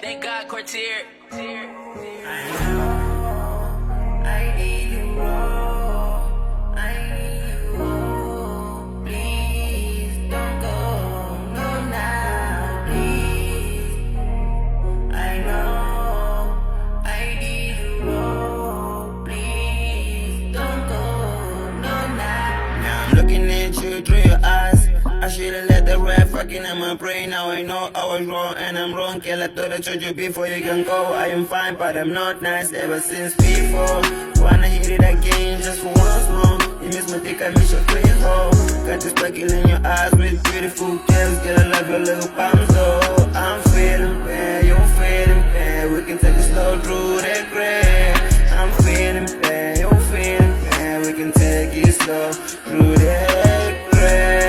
Thank God, Courtier. I need you all. I need you all. Please don't go. No, now, please. I know I need you all. Please don't go. No, now I'm looking at you through your eyes. I should've let the rap fucking in my brain. Now I know I was wrong and I'm wrong. Girl, I thought I told you before you can go. I am fine, but I'm not nice ever since before. Wanna hit it again just for once more. You miss my dick, I miss your pretty hole. Got this sparkle in your eyes with beautiful girls. Girl, I love your little palms, though. I'm feeling bad, you're feeling bad. We can take it slow through that gray. I'm feeling bad, you're feeling bad. We can take it slow through that gray.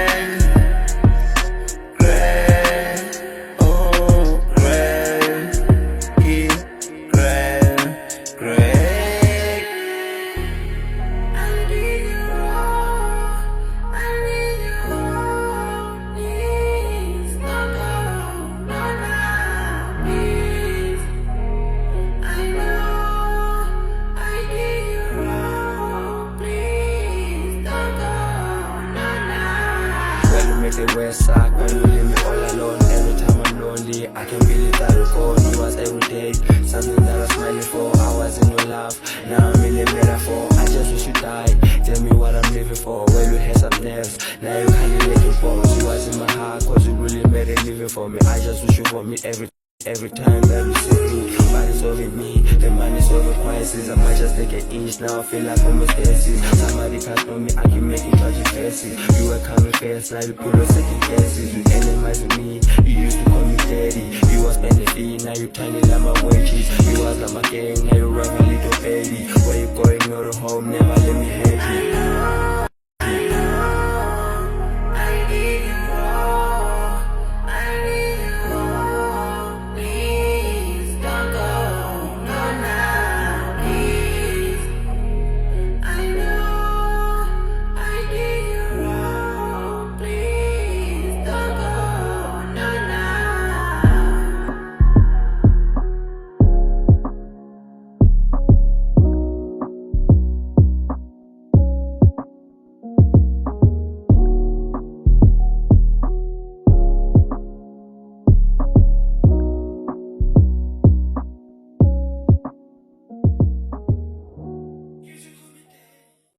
The west side when you leave me all alone. Every time I'm lonely, I can believe that you call. You was every day, something that I was smiling for. I was in your love, now I'm really metaphor. I just wish you died. Tell me what I'm living for. Well, you had some nerves, now you can't let it fall. You was in my heart, cause you really made a living for me. I just wish you for me every time that you see me. Body's over me, the money's over crisis. I might just take an inch, now I feel like almost dead. Somebody can't know me, I keep making tragic faces. You were coming fast, now you put on second guesses. You analyzing me, you used to call me daddy. You was spending fee, now you tiny like my wages. You was like my gang, now you run a little baby. Where you going, you're home, never let me have you.